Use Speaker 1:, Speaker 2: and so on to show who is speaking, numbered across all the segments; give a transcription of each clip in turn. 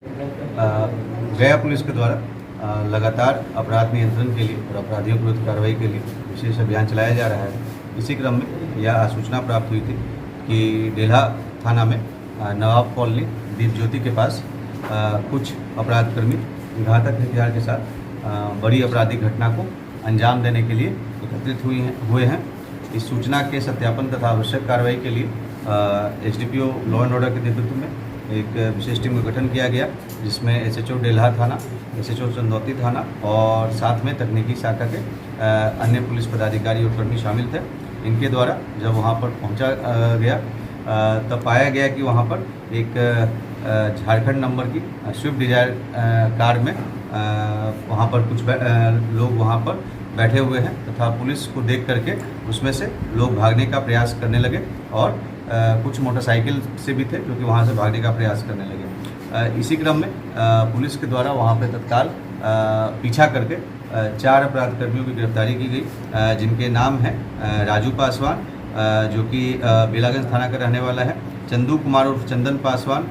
Speaker 1: गया पुलिस के द्वारा लगातार अपराध नियंत्रण के लिए और अपराधियों के विरुद्ध कार्रवाई के लिए विशेष अभियान चलाया जा रहा है। इसी क्रम में यह सूचना प्राप्त हुई थी कि डेल्हा थाना में नवाब कॉलोनी दीप ज्योति के पास कुछ अपराधकर्मी घातक हथियार के साथ बड़ी आपराधिक घटना को अंजाम देने के लिए एकत्रित हुए हैं। इस सूचना के सत्यापन तथा आवश्यक कार्रवाई के लिए एसडीपीओ लॉ एंड ऑर्डर के नेतृत्व में एक विशेष टीम का गठन किया गया, जिसमें एसएचओ डेल्हा थाना, एसएचओ चंदौती थाना और साथ में तकनीकी शाखा के अन्य पुलिस पदाधिकारी और कर्मी शामिल थे। इनके द्वारा जब वहां पर पहुंचा गया तब पाया गया कि वहां पर एक झारखंड नंबर की स्विफ्ट डिजायर कार में वहां पर कुछ लोग वहां पर बैठे हुए हैं तथा पुलिस को देख करके उसमें से लोग भागने का प्रयास करने लगे और कुछ मोटरसाइकिल से भी थे जो कि वहाँ से भागने का प्रयास करने लगे। इसी क्रम में पुलिस के द्वारा वहाँ पे तत्काल पीछा करके 4 अपराधकर्मियों की गिरफ्तारी की गई, जिनके नाम हैं राजू पासवान जो कि बेलागंज थाना का रहने वाला है, चंदू कुमार उर्फ चंदन पासवान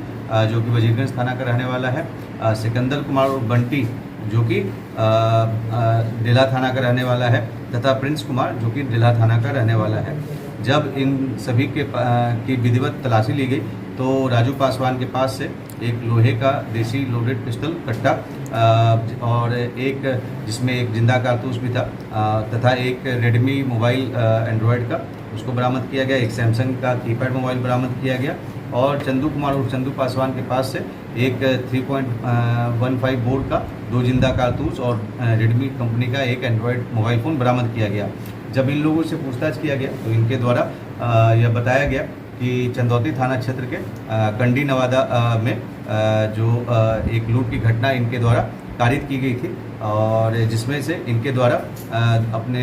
Speaker 1: जो कि वजीरगंज थाना का रहने वाला है, सिकंदर कुमार उर्फ बंटी जो कि डेल्हा थाना का रहने वाला है तथा प्रिंस कुमार जो कि डेल्हा थाना का रहने वाला है। जब इन सभी की विधिवत तलाशी ली गई तो राजू पासवान के पास से एक लोहे का देसी लोडेड पिस्टल कट्टा और एक जिसमें एक जिंदा कारतूस भी था तथा एक रेडमी मोबाइल एंड्रॉयड का उसको बरामद किया गया, एक सैमसंग का कीपैड मोबाइल बरामद किया गया और चंदू कुमार और चंदू पासवान के पास से एक 3.15 बोर का 2 जिंदा कारतूस और रेडमी कंपनी का एक एंड्रॉयड मोबाइल फ़ोन बरामद किया गया। जब इन लोगों से पूछताछ किया गया तो इनके द्वारा यह बताया गया कि चंदौती थाना क्षेत्र के कंडी नवादा में जो एक लूट की घटना इनके द्वारा कारित की गई थी और जिसमें से इनके द्वारा अपने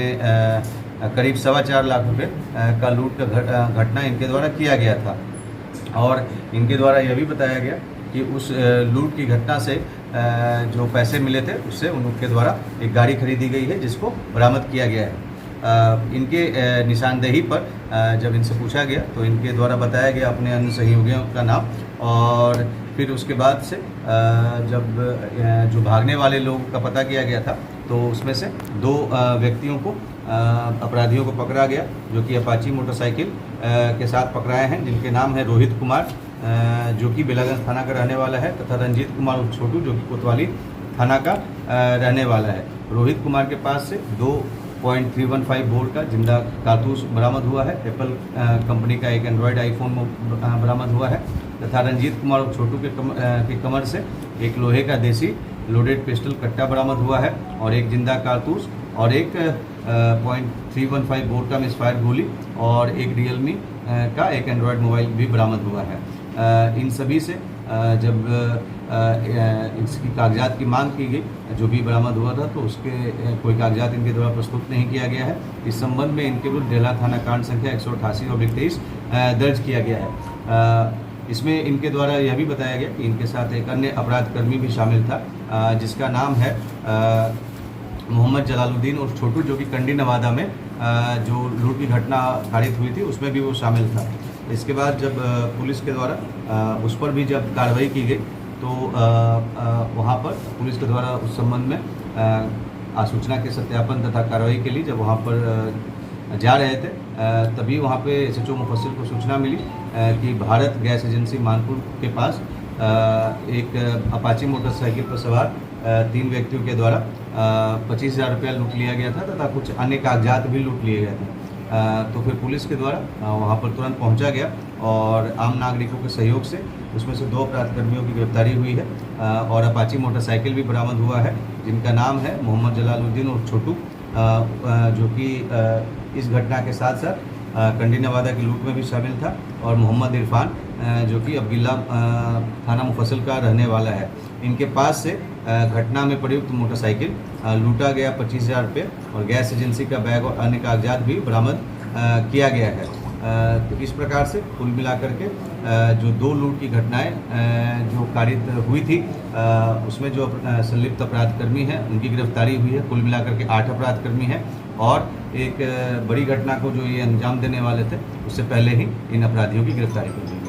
Speaker 1: करीब 4.25 लाख रुपए का लूट का घटना इनके द्वारा किया गया था और इनके द्वारा यह भी बताया गया कि उस लूट की घटना से जो पैसे मिले थे उससे उनके द्वारा एक गाड़ी खरीदी गई है जिसको बरामद किया गया है। इनके निशानदेही पर जब इनसे पूछा गया तो इनके द्वारा बताया गया अपने अन्य सहयोगियों का नाम और फिर उसके बाद से जब जो भागने वाले लोगों का पता किया गया था तो उसमें से 2 व्यक्तियों को अपराधियों को पकड़ा गया जो कि अपाची मोटरसाइकिल के साथ पकड़ाए हैं, जिनके नाम है रोहित कुमार जो कि बेलागंज थाना का रहने वाला है तथा रंजीत कुमार छोटू जो कि कोतवाली थाना का रहने वाला है। रोहित कुमार के पास से 2.315 बोर का जिंदा कारतूस बरामद हुआ है, एप्पल कंपनी का एक एंड्रॉयड आईफोन बरामद हुआ है तथा रंजीत कुमार और छोटू के कमर से एक लोहे का देसी लोडेड पिस्टल कट्टा बरामद हुआ है और एक जिंदा कारतूस और एक 0.315 बोर का मिसफायर गोली और एक रियलमी का एक एंड्रॉयड मोबाइल भी बरामद हुआ है। इन सभी से जब इसकी कागजात की मांग की गई जो भी बरामद हुआ था तो उसके कोई कागजात इनके द्वारा प्रस्तुत नहीं किया गया है। इस संबंध में इनके विरुद्ध डेल्हा थाना कांड संख्या 188/23 दर्ज किया गया है। इसमें इनके द्वारा यह भी बताया गया कि इनके साथ एक अन्य अपराधकर्मी भी शामिल था जिसका नाम है मोहम्मद जलालुद्दीन और छोटू जो कि कंडी नवादा में जो लूट की घटना कारित हुई थी उसमें भी वो शामिल था। इसके बाद जब पुलिस के द्वारा उस पर भी जब कार्रवाई की गई तो वहाँ पर पुलिस के द्वारा उस संबंध में आसूचना के सत्यापन तथा कार्रवाई के लिए जब वहाँ पर जा रहे थे तभी वहाँ पे एसएचओ मुफस्सिल को सूचना मिली कि भारत गैस एजेंसी मानपुर के पास एक अपाची मोटरसाइकिल पर सवार 3 व्यक्तियों के द्वारा 25,000 रुपया लूट लिया गया था तथा कुछ अन्य कागजात भी लूट लिए गए थे। तो फिर पुलिस के द्वारा वहाँ पर तुरंत पहुँचा गया और आम नागरिकों के सहयोग से उसमें से 2 अपराधकर्मियों की गिरफ्तारी हुई है और अपाची मोटरसाइकिल भी बरामद हुआ है जिनका नाम है मोहम्मद जलालुद्दीन और छोटू जो कि इस घटना के साथ साथ कंडी नवादा की लूट में भी शामिल था और मोहम्मद इरफान जो कि अब्दुल्ला थाना मुफस्सिल का रहने वाला है। इनके पास से घटना में प्रयुक्त मोटरसाइकिल लूटा गया 25,000 रुपये और गैस एजेंसी का बैग और अन्य कागजात भी बरामद किया गया है। तो इस प्रकार से कुल मिलाकर के जो 2 लूट की घटनाएं जो कारित हुई थी उसमें जो संलिप्त अपराधकर्मी हैं उनकी गिरफ्तारी हुई है। कुल मिलाकर के 8 अपराधकर्मी हैं और एक बड़ी घटना को जो ये अंजाम देने वाले थे उससे पहले ही इन अपराधियों की गिरफ्तारी की गई।